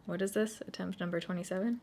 What is this? Attempt number 27?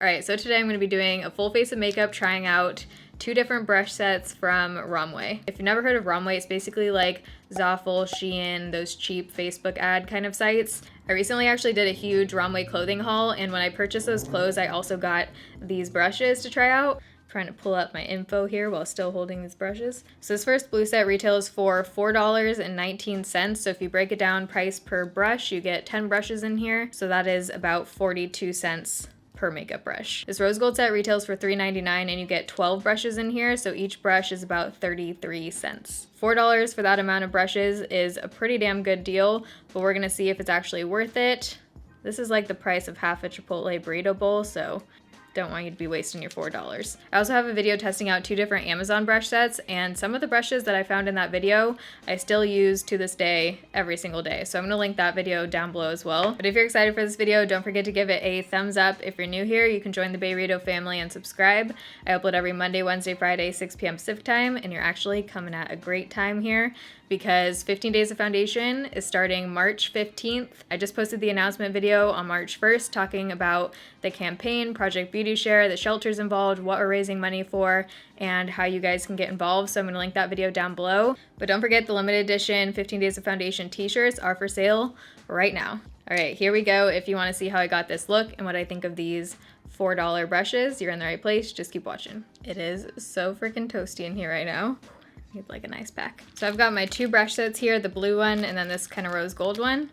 Alright, so today I'm going to be doing a full face of makeup, trying out 2 different brush sets from ROMWE. If you've never heard of ROMWE, it's basically like Zaful, Shein, those cheap Facebook ad kind of sites. I recently actually did a huge ROMWE clothing haul, and when I purchased those clothes, I also got these brushes to try out. Trying to pull up my info here while still holding these brushes. So this first blue set retails for $4.19. So if you break it down price per brush, you get 10 brushes in here. So that is about 42 cents per makeup brush. This rose gold set retails for $3.99 and you get 12 brushes in here, so each brush is about 33 cents. $4 for that amount of brushes is a pretty damn good deal, but we're gonna see if it's actually worth it. This is like the price of half a Chipotle burrito bowl, so don't want you to be wasting your $4. I also have a video testing out 2 different Amazon brush sets, and some of the brushes that I found in that video I still use to this day every single day. So I'm going to link that video down below as well. But if you're excited for this video, don't forget to give it a thumbs up. If you're new here, you can join the Burrito family and subscribe. I upload every Monday, Wednesday, Friday, 6 p.m. Pacific time, and you're actually coming at a great time here because 15 Days of Foundation is starting March 15th. I just posted the announcement video on March 1st talking about the campaign, Project Beauty Share, the shelters involved, what we're raising money for, and how you guys can get involved. So I'm gonna link that video down below. But don't forget the limited edition 15 Days of Foundation t-shirts are for sale right now. All right, here we go. If you wanna see how I got this look and what I think of these $4 brushes, you're in the right place, just keep watching. It is so freaking toasty in here right now. Need like a nice pack. So I've got my 2 brush sets here, the blue one and then this kind of rose gold one.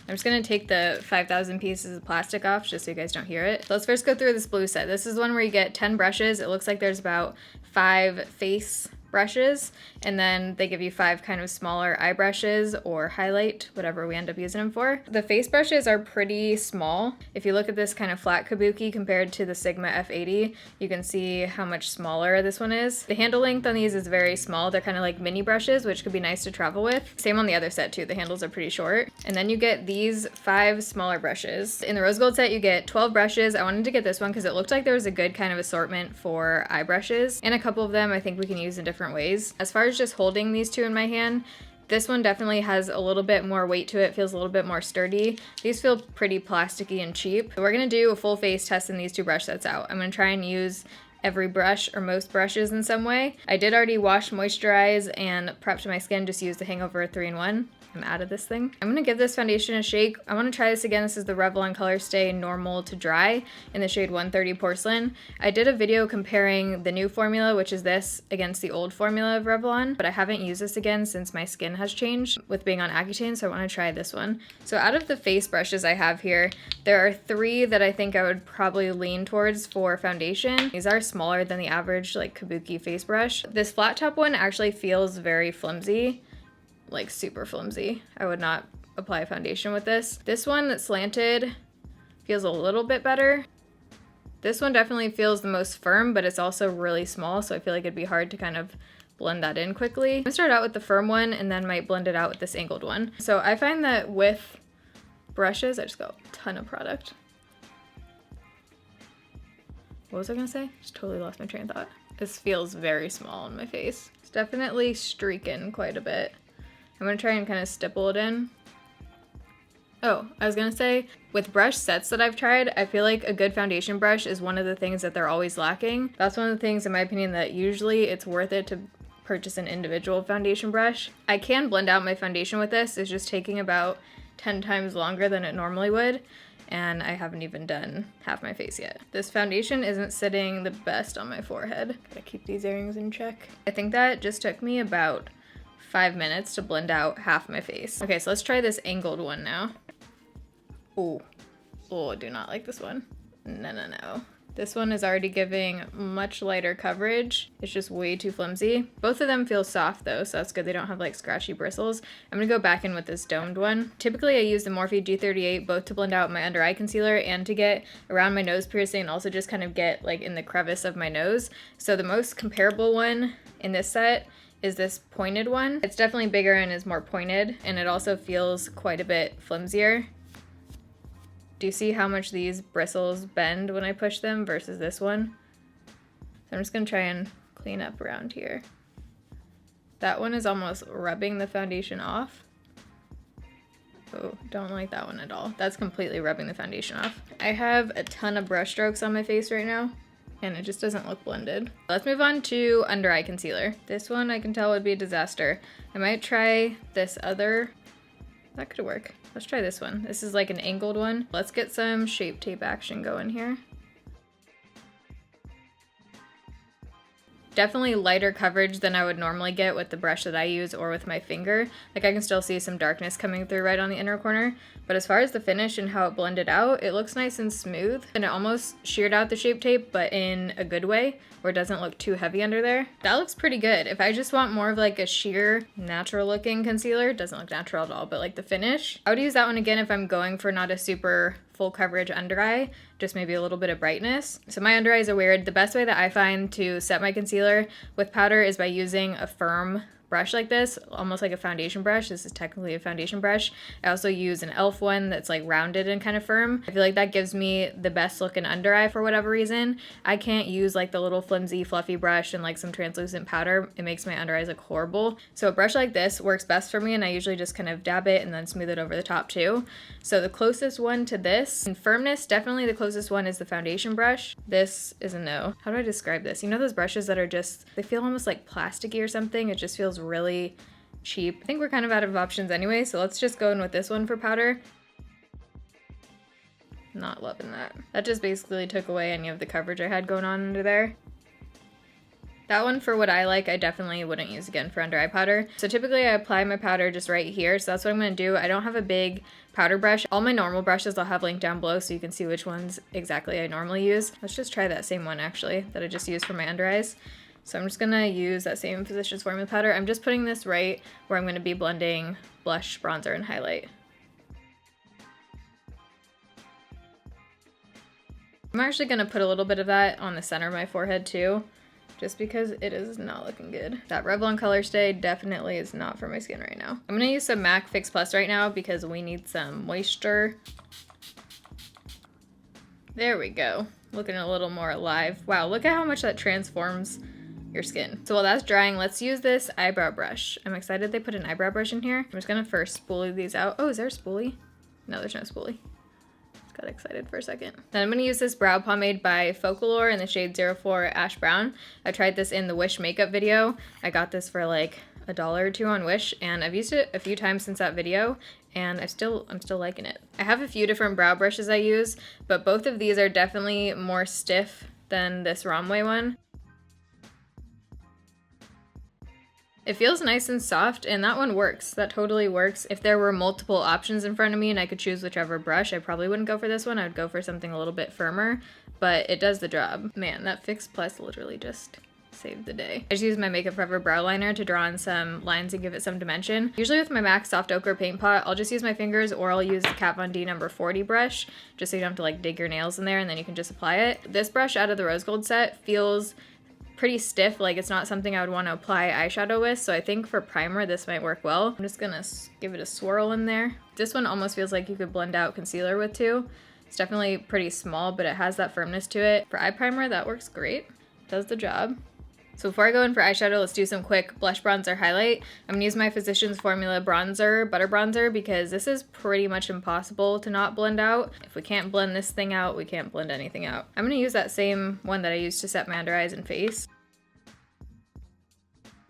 I'm just gonna take the 5,000 pieces of plastic off just so you guys don't hear it. So let's first go through this blue set. This is one where you get 10 brushes. It looks like there's about 5 face brushes, and then they give you 5 kind of smaller eye brushes or highlight, whatever we end up using them for. The face brushes are pretty small. If you look at this kind of flat kabuki compared to the Sigma F80, you can see how much smaller this one is. The handle length on these is very small. They're kind of like mini brushes, which could be nice to travel with. Same on the other set too. The handles are pretty short. And then you get these 5 smaller brushes. In the rose gold set, you get 12 brushes. I wanted to get this one because it looked like there was a good kind of assortment for eye brushes, and a couple of them I think we can use in different ways. As far as just holding these 2 in my hand, this one definitely has a little bit more weight to it, feels a little bit more sturdy. These feel pretty plasticky and cheap. So we're gonna do a full face test in these 2 brush sets out. I'm gonna try and use every brush or most brushes in some way. I did already wash, moisturize, and prep to my skin, just use the Hangover 3-in-1. I'm out of this thing. I'm gonna give this foundation a shake. I wanna try this again. This is the Revlon Color Stay Normal to Dry in the shade 130 Porcelain. I did a video comparing the new formula, which is this, against the old formula of Revlon, but I haven't used this again since my skin has changed with being on Accutane, so I wanna try this one. So out of the face brushes I have here, there are 3 that I think I would probably lean towards for foundation. These are smaller than the average like kabuki face brush. This flat top one actually feels very flimsy. Like super flimsy. I would not apply foundation with this. This one that's slanted feels a little bit better. This one definitely feels the most firm, but it's also really small, so I feel like it'd be hard to kind of blend that in quickly. I'm gonna start out with the firm one and then might blend it out with this angled one. So I find that with brushes, I just got a ton of product. What was I gonna say? Just totally lost my train of thought. This feels very small on my face. It's definitely streaking quite a bit. I'm gonna try and kind of stipple it in. Oh, I was gonna say, with brush sets that I've tried, I feel like a good foundation brush is one of the things that they're always lacking. That's one of the things, in my opinion, that usually it's worth it to purchase an individual foundation brush. I can blend out my foundation with this. It's just taking about 10 times longer than it normally would, and I haven't even done half my face yet. This foundation isn't sitting the best on my forehead. Gotta keep these earrings in check. I think that just took me about 5 minutes to blend out half my face. Okay, so let's try this angled one now. Oh, I do not like this one. No. This one is already giving much lighter coverage. It's just way too flimsy. Both of them feel soft though, so that's good. They don't have like scratchy bristles. I'm gonna go back in with this domed one. Typically I use the Morphe G38 both to blend out my under eye concealer and to get around my nose piercing and also just kind of get like in the crevice of my nose. So the most comparable one in this set is this pointed one. It's definitely bigger and is more pointed, and it also feels quite a bit flimsier. Do you see how much these bristles bend when I push them versus this one? So I'm just gonna try and clean up around here. That one is almost rubbing the foundation off. Oh, don't like that one at all. That's completely rubbing the foundation off. I have a ton of brush strokes on my face right now, and it just doesn't look blended. Let's move on to under eye concealer. This one I can tell would be a disaster. I might try this other. That could work. Let's try this one. This is like an angled one. Let's get some Shape Tape action going here. Definitely lighter coverage than I would normally get with the brush that I use or with my finger. Like I can still see some darkness coming through right on the inner corner. But as far as the finish and how it blended out, it looks nice and smooth. And it almost sheared out the Shape Tape, but in a good way, where it doesn't look too heavy under there. That looks pretty good. If I just want more of like a sheer, natural looking concealer, it doesn't look natural at all, but like the finish, I would use that one again if I'm going for not a super full coverage under eye, just maybe a little bit of brightness. So my under eyes are weird. The best way that I find to set my concealer with powder is by using a firm brush like this, almost like a foundation brush. This is technically a foundation brush. I also use an e.l.f. one that's like rounded and kind of firm. I feel like that gives me the best look in under eye for whatever reason. I can't use like the little flimsy fluffy brush and like some translucent powder. It makes my under eyes look horrible. So a brush like this works best for me, and I usually just kind of dab it and then smooth it over the top too. So the closest one to this in firmness, definitely the closest one is the foundation brush. This is a no. How do I describe this? You know those brushes that are just, they feel almost like plasticky or something? It just feels really cheap. I think we're kind of out of options anyway, so let's just go in with this one for powder. Not loving that. That just basically took away any of the coverage I had going on under there. That one, for what I like, I definitely wouldn't use again for under eye powder. So typically I apply my powder just right here, so that's what I'm going to do. I don't have a big powder brush. All my normal brushes I'll have linked down below so you can see which ones exactly I normally use. Let's just try that same one actually that I just used for my under eyes. So I'm just gonna use that same Physicians Formula powder. I'm just putting this right where I'm gonna be blending blush, bronzer, and highlight. I'm actually gonna put a little bit of that on the center of my forehead too, just because it is not looking good. That Revlon Color Stay definitely is not for my skin right now. I'm gonna use some MAC Fix Plus right now because we need some moisture. There we go. Looking a little more alive. Wow, look at how much that transforms your skin. So while that's drying, let's use this eyebrow brush. I'm excited they put an eyebrow brush in here. I'm just gonna first spoolie these out. Oh, is there a spoolie? No, there's no spoolie. Just got excited for a second. Then I'm gonna use this brow pomade by Folklore in the shade 04 Ash Brown. I tried this in the Wish makeup video. I got this for like $1 or $2 on Wish, and I've used it a few times since that video, and I'm still liking it. I have a few different brow brushes I use, but both of these are definitely more stiff than this ROMWE one. It feels nice and soft, and that one works. That totally works. If there were multiple options in front of me and I could choose whichever brush, I probably wouldn't go for this one. I would go for something a little bit firmer, but it does the job. Man, that Fix Plus literally just saved the day. I just use my Makeup Forever brow liner to draw on some lines and give it some dimension. Usually with my MAC Soft Ochre paint pot, I'll just use my fingers, or I'll use the Kat Von D number 40 brush, just so you don't have to like dig your nails in there, and then you can just apply it. This brush out of the Rose Gold set feels pretty stiff, like it's not something I would want to apply eyeshadow with, so I think for primer this might work well. I'm just gonna give it a swirl in there. This one almost feels like you could blend out concealer with too. It's definitely pretty small, but it has that firmness to it. For eye primer, that works great. Does the job. So before I go in for eyeshadow, let's do some quick blush, bronzer, highlight. I'm gonna use my Physicians Formula bronzer, butter bronzer, because this is pretty much impossible to not blend out. If we can't blend this thing out, we can't blend anything out. I'm gonna use that same one that I used to set my under eyes and face.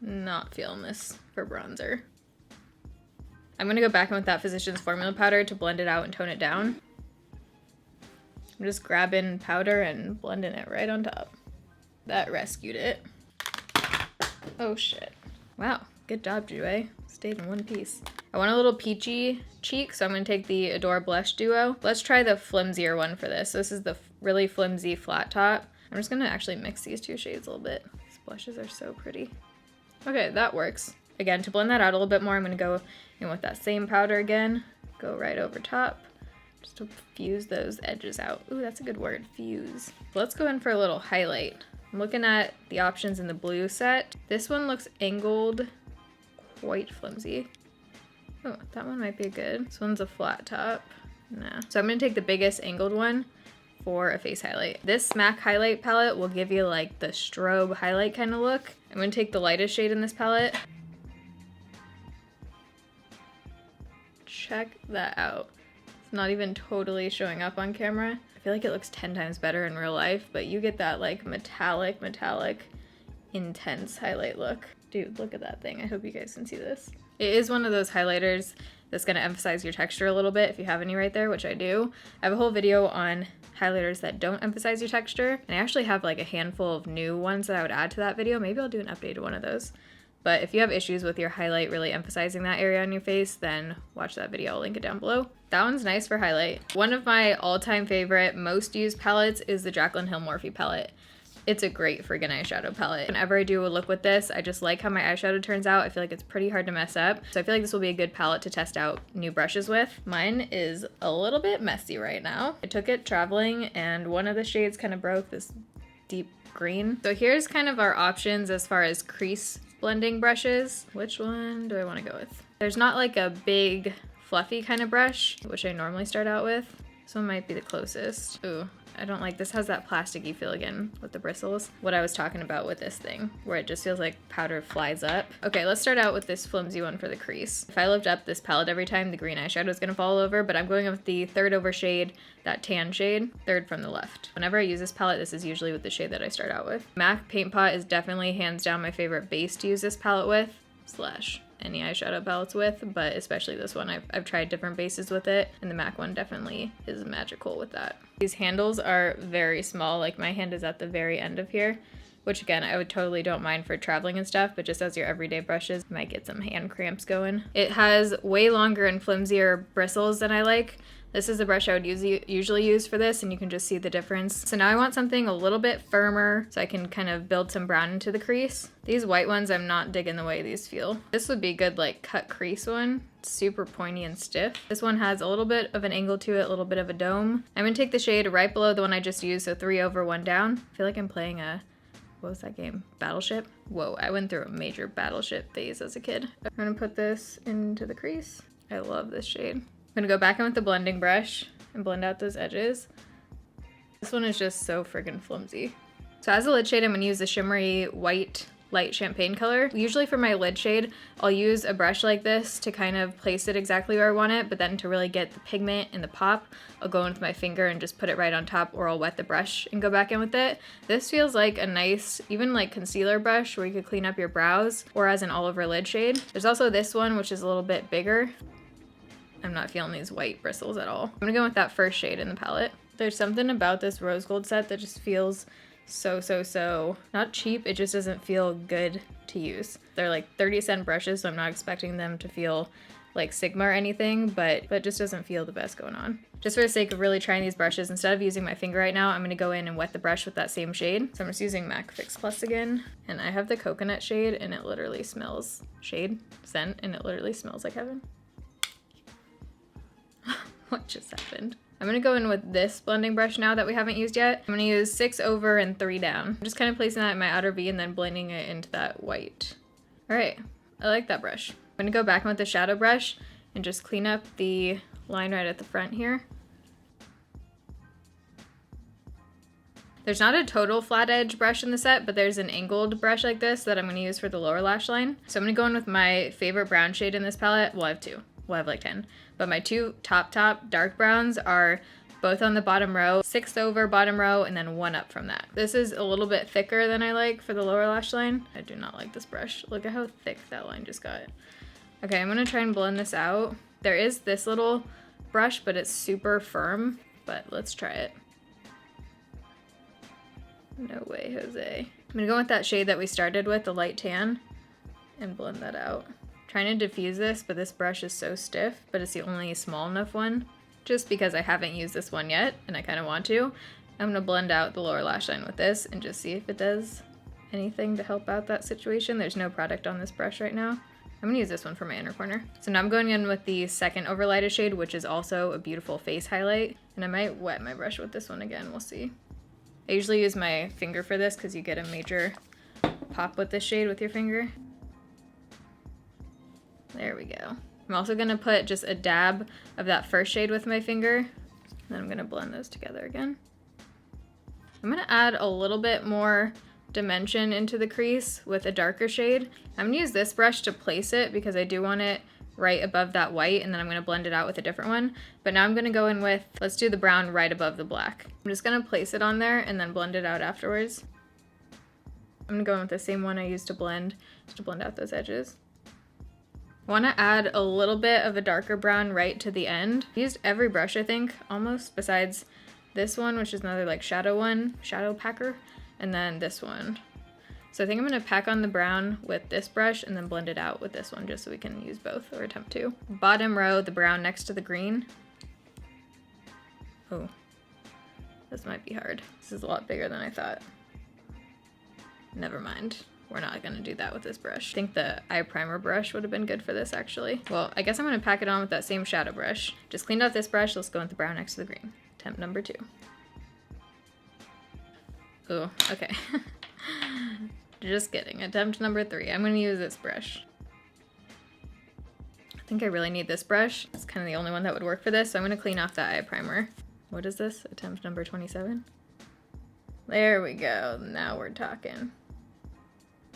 Not feeling this for bronzer. I'm gonna go back in with that Physicians Formula powder to blend it out and tone it down. I'm just grabbing powder and blending it right on top. That rescued it. Oh shit. Wow, good job, Jouer. Stayed in one piece. I want a little peachy cheek, so I'm gonna take the Adore Blush Duo. Let's try the flimsier one for this. So this is the really flimsy flat top. I'm just gonna actually mix these two shades a little bit. These blushes are so pretty. Okay, that works. Again, to blend that out a little bit more, I'm gonna go in with that same powder again. Go right over top, just to fuse those edges out. Ooh, that's a good word, fuse. Let's go in for a little highlight. I'm looking at the options in the blue set. This one looks angled, quite flimsy. Oh, that one might be good. This one's a flat top. Nah. So I'm gonna take the biggest angled one for a face highlight. This MAC highlight palette will give you like the strobe highlight kind of look. I'm gonna take the lightest shade in this palette. Check that out. It's not even totally showing up on camera. I feel like it looks 10 times better in real life, but you get that like metallic, intense highlight look. Dude, look at that thing. I hope you guys can see this. It is one of those highlighters that's gonna emphasize your texture a little bit if you have any right there, which I do. I have a whole video on highlighters that don't emphasize your texture, and I actually have like a handful of new ones that I would add to that video. Maybe I'll do an updated one of those. But if you have issues with your highlight really emphasizing that area on your face, then watch that video. I'll link it down below. That one's nice for highlight. One of my all-time favorite, most used palettes is the Jaclyn Morphe palette. It's a great friggin' eyeshadow palette. Whenever I do a look with this, I just like how my eyeshadow turns out. I feel like it's pretty hard to mess up. So I feel like this will be a good palette to test out new brushes with. Mine is a little bit messy right now. I took it traveling and one of the shades kind of broke, this deep green. So here's kind of our options as far as crease blending brushes. Which one do I want to go with? There's not like a big fluffy kind of brush, which I normally start out with. This one might be the closest. Ooh, I don't like this. Has that plasticky feel again with the bristles. What I was talking about with this thing, where it just feels like powder flies up. Okay, let's start out with this flimsy one for the crease. If I lift up this palette every time, the green eyeshadow is gonna fall over, but I'm going with the third over shade, that tan shade, third from the left. Whenever I use this palette, this is usually with the shade that I start out with. MAC Paint Pot is definitely hands down my favorite base to use this palette with, slash any eyeshadow palettes with, but especially this one. I've tried different bases with it, and the MAC one definitely is magical with that. These handles are very small, like my hand is at the very end of here, which again, I would totally don't mind for traveling and stuff, but just as your everyday brushes, you might get some hand cramps going. It has way longer and flimsier bristles than I like. This is the brush I would usually use for this, and you can just see the difference. So now I want something a little bit firmer so I can kind of build some brown into the crease. These white ones, I'm not digging the way these feel. This would be a good like cut crease one. It's super pointy and stiff. This one has a little bit of an angle to it, a little bit of a dome. I'm gonna take the shade right below the one I just used, so 3 over 1 down. I feel like I'm playing a, what was that game? Battleship? Whoa, I went through a major Battleship phase as a kid. I'm gonna put this into the crease. I love this shade. I'm gonna go back in with the blending brush and blend out those edges. This one is just so friggin' flimsy. So as a lid shade, I'm gonna use the shimmery white light champagne color. Usually for my lid shade, I'll use a brush like this to kind of place it exactly where I want it, but then to really get the pigment and the pop, I'll go in with my finger and just put it right on top, or I'll wet the brush and go back in with it. This feels like a nice, even like concealer brush where you could clean up your brows, or as an all over lid shade. There's also this one, which is a little bit bigger. I'm not feeling these white bristles at all. I'm gonna go with that first shade in the palette. There's something about this rose gold set that just feels so not cheap, it just doesn't feel good to use. They're like 30-cent brushes, so I'm not expecting them to feel like Sigma or anything, but it just doesn't feel the best going on. Just for the sake of really trying these brushes, instead of using my finger right now, I'm gonna go in and wet the brush with that same shade. So I'm just using MAC Fix Plus again, and I have the coconut shade, and it literally smells, scent, and it literally smells like heaven. What just happened? I'm gonna go in with this blending brush now that we haven't used yet. I'm gonna use 6 over and 3 down. I'm just kind of placing that in my outer V and then blending it into that white. All right, I like that brush. I'm gonna go back in with the shadow brush and just clean up the line right at the front here. There's not a total flat edge brush in the set, but there's an angled brush like this that I'm gonna use for the lower lash line. So I'm gonna go in with my favorite brown shade in this palette. Well, I have 2. Well, I have like 10. But my 2 top dark browns are both on the bottom row, 6 over bottom row, and then 1 up from that. This is a little bit thicker than I like for the lower lash line. I do not like this brush. Look at how thick that line just got. Okay, I'm gonna try and blend this out. There is this little brush, but it's super firm, but let's try it. No way, Jose. I'm gonna go with that shade that we started with, the light tan, and blend that out. Trying to diffuse this, but this brush is so stiff, but it's the only small enough one. Just because I haven't used this one yet, and I kind of want to, I'm gonna blend out the lower lash line with this and just see if it does anything to help out that situation. There's no product on this brush right now. I'm gonna use this one for my inner corner. So now I'm going in with the second overlighted shade, which is also a beautiful face highlight. And I might wet my brush with this one again, we'll see. I usually use my finger for this because you get a major pop with this shade with your finger. There we go. I'm also gonna put just a dab of that first shade with my finger, and then I'm gonna blend those together again. I'm gonna add a little bit more dimension into the crease with a darker shade. I'm gonna use this brush to place it because I do want it right above that white, and then I'm going to blend it out with a different one. But now I'm going to go in with, let's do the brown right above the black. I'm just going to place it on there and then blend it out afterwards. I'm going to go in with the same one I used to blend, just to blend out those edges. I want to add a little bit of a darker brown right to the end. I used every brush, I think, almost, besides this one, which is another like shadow one, shadow packer, and then this one. So I think I'm going to pack on the brown with this brush and then blend it out with this one just so we can use both, or attempt to. Bottom row, the brown next to the green. Oh, this might be hard. This is a lot bigger than I thought. Never mind. We're not going to do that with this brush. I think the eye primer brush would have been good for this actually. Well, I guess I'm going to pack it on with that same shadow brush. Just cleaned out this brush. Let's go with the brown next to the green. Attempt number 2. Oh, okay. Just kidding. Attempt number 3. I'm going to use this brush. I think I really need this brush. It's kind of the only one that would work for this, so I'm going to clean off that eye primer. What is this? Attempt number 27? There we go. Now we're talking.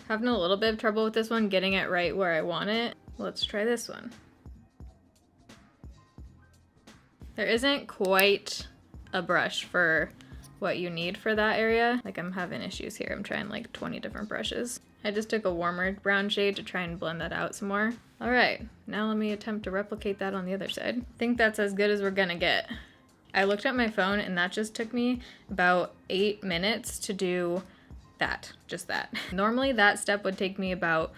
Having a little bit of trouble with this one, getting it right where I want it. Let's try this one. There isn't quite a brush for what you need for that area. Like, I'm having issues here. I'm trying like 20 different brushes. I just took a warmer brown shade to try and blend that out some more. All right, now let me attempt to replicate that on the other side. I think that's as good as we're gonna get. I looked at my phone and that just took me about 8 minutes to do that, just that. Normally that step would take me about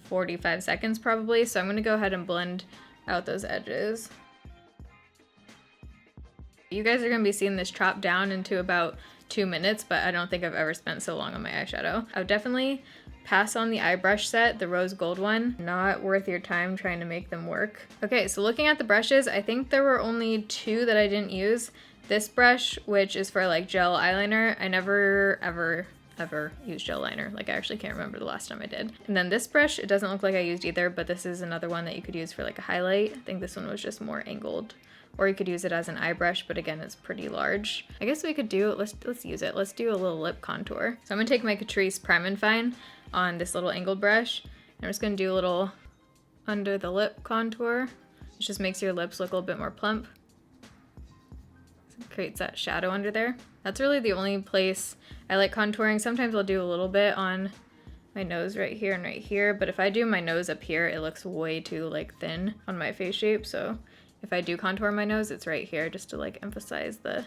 45 seconds probably, so I'm gonna go ahead and blend out those edges. You guys are gonna be seeing this chop down into about 2 minutes, but I don't think I've ever spent so long on my eyeshadow. I would definitely pass on the eye brush set, the rose gold one. Not worth your time trying to make them work. Okay, so looking at the brushes, I think there were only 2 that I didn't use. This brush, which is for like gel eyeliner, I never ever used gel liner. Like, I actually can't remember the last time I did. And then this brush, it doesn't look like I used either, but this is another one that you could use for like a highlight. I think this one was just more angled. Or you could use it as an eye brush, but again, it's pretty large. I guess we could do, let's use it. Let's do a little lip contour. So I'm gonna take my Catrice Prime and Fine on this little angled brush. And I'm just gonna do a little under the lip contour. It just makes your lips look a little bit more plump. So it creates that shadow under there. That's really the only place I like contouring. Sometimes I'll do a little bit on my nose right here and right here, but if I do my nose up here, it looks way too like thin on my face shape. So if I do contour my nose, it's right here just to like emphasize the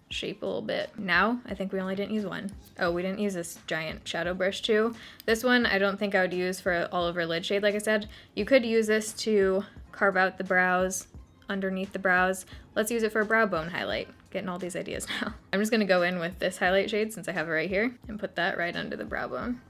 shape a little bit. Now, I think we only didn't use one. Oh, we didn't use this giant shadow brush too. This one, I don't think I would use for all over lid shade, like I said. You could use this to carve out the brows, underneath the brows. Let's use it for a brow bone highlight. Getting all these ideas now. I'm just gonna go in with this highlight shade since I have it right here and put that right under the brow bone.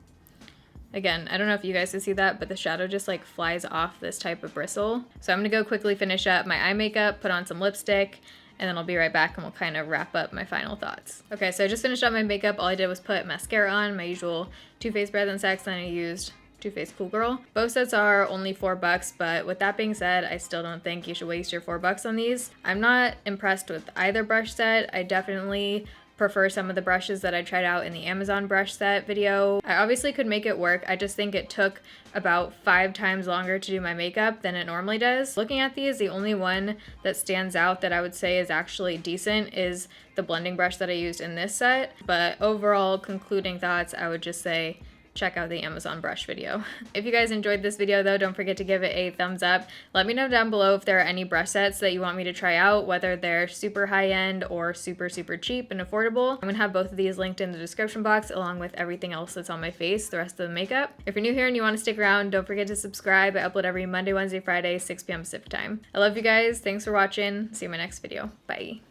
Again, I don't know if you guys can see that, but the shadow just like flies off this type of bristle. So I'm gonna go quickly finish up my eye makeup, put on some lipstick, and then I'll be right back and we'll kind of wrap up my final thoughts. Okay, so I just finished up my makeup. All I did was put mascara on, my usual Too Faced Breath and Sex, then I used Too Faced Cool Girl. Both sets are only $4, but with that being said, I still don't think you should waste your $4 on these. I'm not impressed with either brush set. I definitely prefer some of the brushes that I tried out in the Amazon brush set video. I obviously could make it work. I just think it took about 5 times longer to do my makeup than it normally does. Looking at these, the only one that stands out that I would say is actually decent is the blending brush that I used in this set. But overall, concluding thoughts, I would just say check out the Amazon brush video. If you guys enjoyed this video though, don't forget to give it a thumbs up. Let me know down below if there are any brush sets that you want me to try out, whether they're super high end or super cheap and affordable. I'm gonna have both of these linked in the description box along with everything else that's on my face, the rest of the makeup. If you're new here and you wanna stick around, don't forget to subscribe. I upload every Monday, Wednesday, Friday, 6 p.m. Pacific time. I love you guys. Thanks for watching. See you in my next video. Bye.